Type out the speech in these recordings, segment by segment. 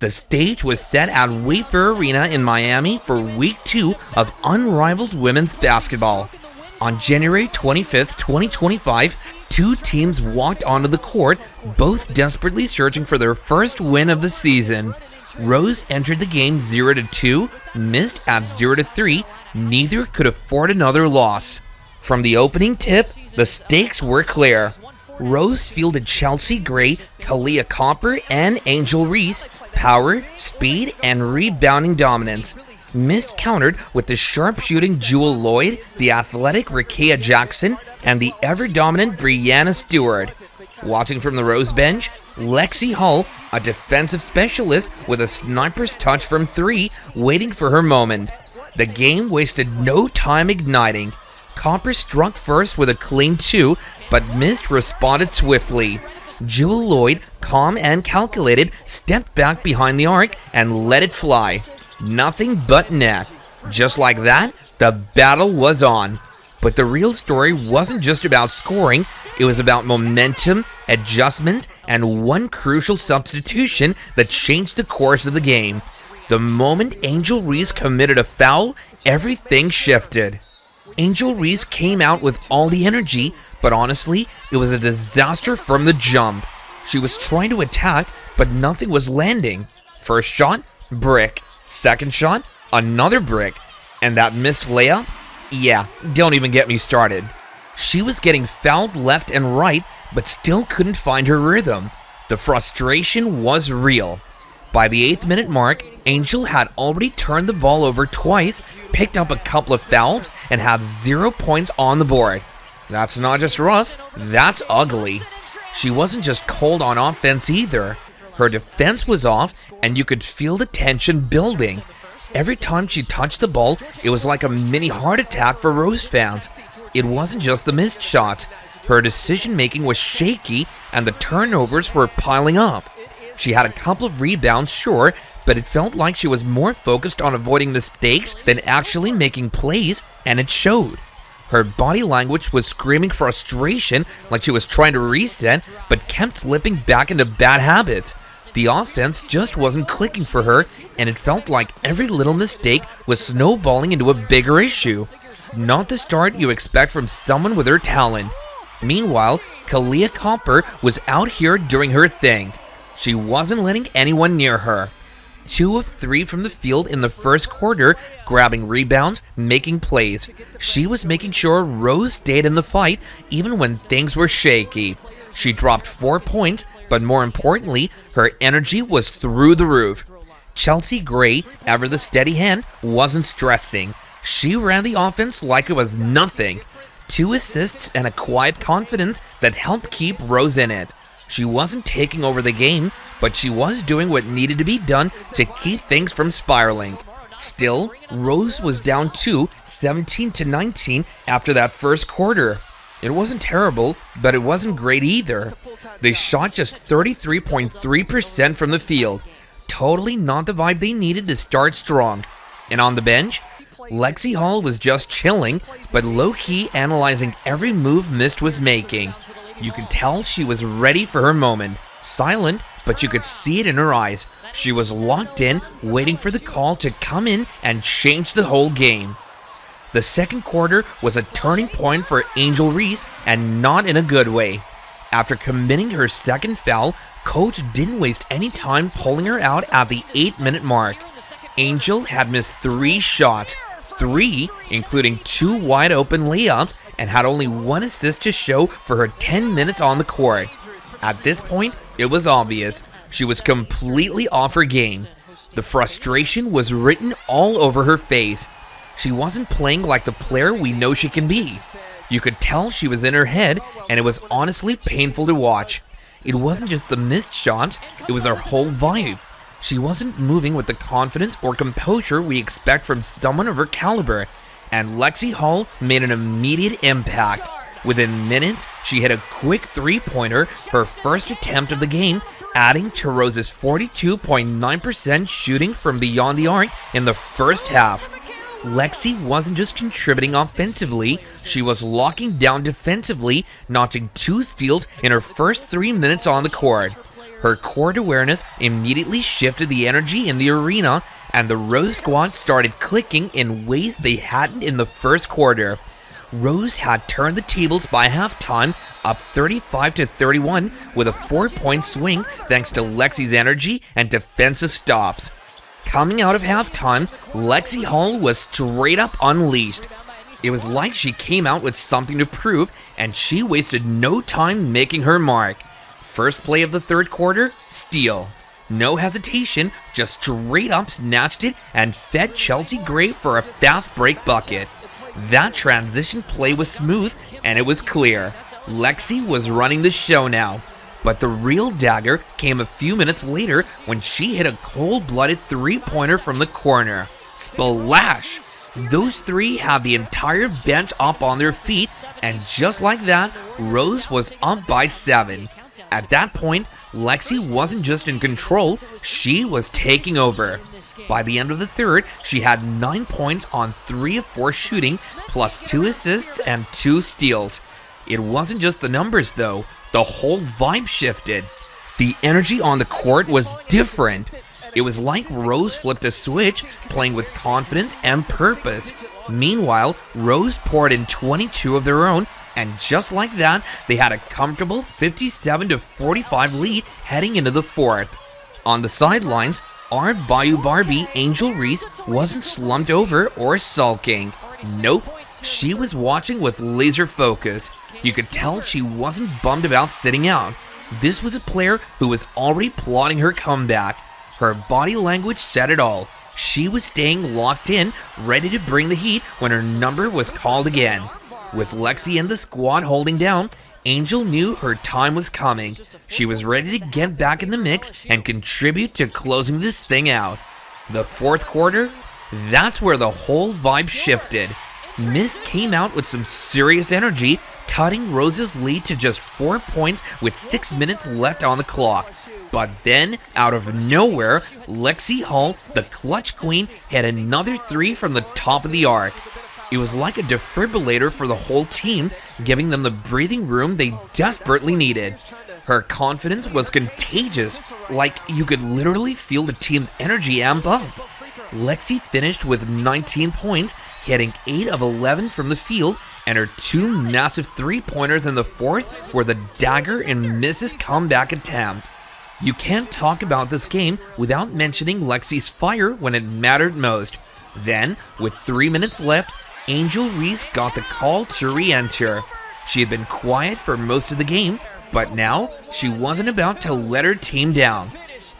The stage was set at Wayfair Arena in Miami for Week 2 of Unrivaled Women's Basketball. On January 25th, 2025, two teams walked onto the court, both desperately searching for their first win of the season. Rose entered the game 0-2, missed at 0-3, neither could afford another loss. From the opening tip, the stakes were clear. Rose fielded Chelsea Gray, Kahleah Copper, and Angel Reese, power, speed, and rebounding dominance. Missed countered with the sharpshooting Jewel Loyd, the athletic Rickea Jackson, and the ever-dominant Breanna Stewart. Watching from the Rose bench, Lexie Hull, a defensive specialist with a sniper's touch from 3, waiting for her moment. The game wasted no time igniting. Copper struck first with a clean 2, but missed responded swiftly. Jewel Loyd, calm and calculated, stepped back behind the arc and let it fly. Nothing but net. Just like that, the battle was on. But the real story wasn't just about scoring, it was about momentum, adjustment, and one crucial substitution that changed the course of the game. The moment Angel Reese committed a foul, everything shifted. Angel Reese came out with all the energy, but honestly, it was a disaster from the jump. She was trying to attack, but nothing was landing. First shot, brick. Second shot, another brick. And that missed layup? Yeah, don't even get me started. She was getting fouled left and right, but still couldn't find her rhythm. The frustration was real. By the 8th minute mark, Angel had already turned the ball over twice, picked up a couple of fouls, and had 0 points on the board. That's not just rough, that's ugly. She wasn't just cold on offense either. Her defense was off, and you could feel the tension building. Every time she touched the ball, it was like a mini heart attack for Rose fans. It wasn't just the missed shots. Her decision-making was shaky, and the turnovers were piling up. She had a couple of rebounds, sure, but it felt like she was more focused on avoiding mistakes than actually making plays, and it showed. Her body language was screaming frustration, like she was trying to reset, but kept slipping back into bad habits. The offense just wasn't clicking for her, and it felt like every little mistake was snowballing into a bigger issue. Not the start you expect from someone with her talent. Meanwhile, Kahleah Copper was out here doing her thing. She wasn't letting anyone near her. 2 of 3 from the field in the first quarter, grabbing rebounds, making plays. She was making sure Rose stayed in the fight even when things were shaky. She dropped 4 points, but more importantly, her energy was through the roof. Chelsea Gray, ever the steady hand, wasn't stressing. She ran the offense like it was nothing. 2 assists and a quiet confidence that helped keep Rose in it. She wasn't taking over the game, but she was doing what needed to be done to keep things from spiraling. Still, Rose was down 17-19 after that first quarter. It wasn't terrible, but it wasn't great either. They shot just 33.3% from the field. Totally not the vibe they needed to start strong. And on the bench, Lexie Hull was just chilling, but low-key analyzing every move Mist was making. You could tell she was ready for her moment. Silent, but you could see it in her eyes. She was locked in, waiting for the call to come in and change the whole game. The second quarter was a turning point for Angel Reese, and not in a good way. After committing her second foul, coach didn't waste any time pulling her out at the 8-minute mark. Angel had missed 3 shots, 3 including 2 wide-open layups, and had only 1 assist to show for her 10 minutes on the court. At this point, it was obvious. She was completely off her game. The frustration was written all over her face. She wasn't playing like the player we know she can be. You could tell she was in her head, and it was honestly painful to watch. It wasn't just the missed shots, it was her whole vibe. She wasn't moving with the confidence or composure we expect from someone of her caliber, and Lexie Hull made an immediate impact. Within minutes, she hit a quick 3-pointer, her first attempt of the game, adding to Rose's 42.9% shooting from beyond the arc in the first half. Lexie wasn't just contributing offensively, she was locking down defensively, notching 2 steals in her first 3 minutes on the court. Her court awareness immediately shifted the energy in the arena, and the Rose squad started clicking in ways they hadn't in the first quarter. Rose had turned the tables by halftime, up 35-31 with a 4-point swing thanks to Lexie's energy and defensive stops. Coming out of halftime, Lexie Hull was straight up unleashed. It was like she came out with something to prove, and she wasted no time making her mark. First play of the third quarter, steal. No hesitation, just straight up snatched it and fed Chelsea Gray for a fast break bucket. That transition play was smooth, and it was clear. Lexie was running the show now. But the real dagger came a few minutes later when she hit a cold-blooded three-pointer from the corner. Splash! Those three had the entire bench up on their feet, and just like that, Rose was up by 7. At that point, Lexie wasn't just in control, she was taking over. By the end of the third, she had 9 points on 3 of 4 shooting, plus 2 assists and 2 steals. It wasn't just the numbers though, the whole vibe shifted. The energy on the court was different. It was like Rose flipped a switch, playing with confidence and purpose. Meanwhile, Rose poured in 22 of their own, and just like that, they had a comfortable 57-45 lead heading into the fourth. On the sidelines, our Bayou Barbie Angel Reese wasn't slumped over or sulking. Nope, she was watching with laser focus. You could tell she wasn't bummed about sitting out. This was a player who was already plotting her comeback. Her body language said it all. She was staying locked in, ready to bring the heat when her number was called again. With Lexie and the squad holding down, Angel knew her time was coming. She was ready to get back in the mix and contribute to closing this thing out. The fourth quarter, that's where the whole vibe shifted. Mist came out with some serious energy, cutting Rose's lead to just 4 points with 6 minutes left on the clock. But then, out of nowhere, Lexie Hull, the clutch queen, hit another 3 from the top of the arc. It was like a defibrillator for the whole team, giving them the breathing room they desperately needed. Her confidence was contagious, like you could literally feel the team's energy amp up. Lexie finished with 19 points, hitting 8 of 11 from the field, and her 2 massive three-pointers in the fourth were the dagger in Miss's comeback attempt. You can't talk about this game without mentioning Lexie's fire when it mattered most. Then, with 3 minutes left, Angel Reese got the call to re-enter. She had been quiet for most of the game, but now she wasn't about to let her team down.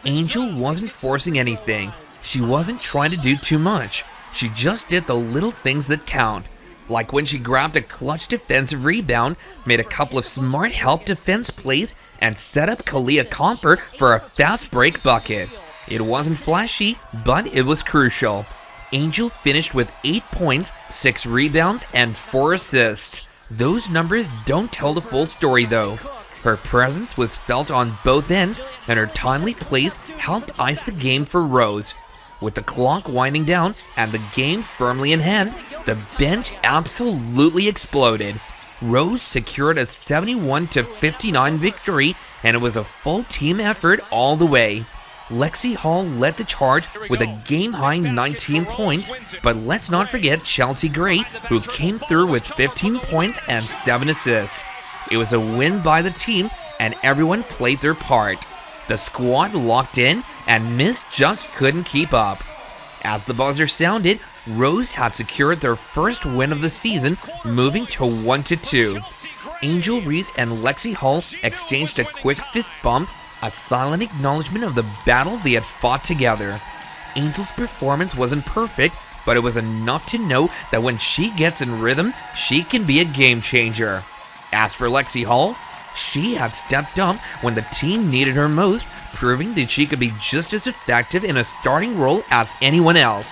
Angel wasn't forcing anything. She wasn't trying to do too much. She just did the little things that count. Like when she grabbed a clutch defensive rebound, made a couple of smart help defense plays, and set up Kahleah Copper for a fast break bucket. It wasn't flashy, but it was crucial. Angel finished with 8 points, 6 rebounds, and 4 assists. Those numbers don't tell the full story though. Her presence was felt on both ends, and her timely plays helped ice the game for Rose. With the clock winding down and the game firmly in hand, the bench absolutely exploded. Rose secured a 71-59 victory, and it was a full team effort all the way. Lexie Hull led the charge with a game-high 19 points, but let's not forget Chelsea Gray, who came through with 15 points and 7 assists. It was a win by the team, and everyone played their part. The squad locked in, and Mist just couldn't keep up. As the buzzer sounded, Rose had secured their first win of the season, moving to 1-2. Angel Reese and Lexie Hull exchanged a quick fist bump, a silent acknowledgement of the battle they had fought together. Angel's performance wasn't perfect, but it was enough to know that when she gets in rhythm, she can be a game changer. As for Lexie Hull, she had stepped up when the team needed her most, proving that she could be just as effective in a starting role as anyone else.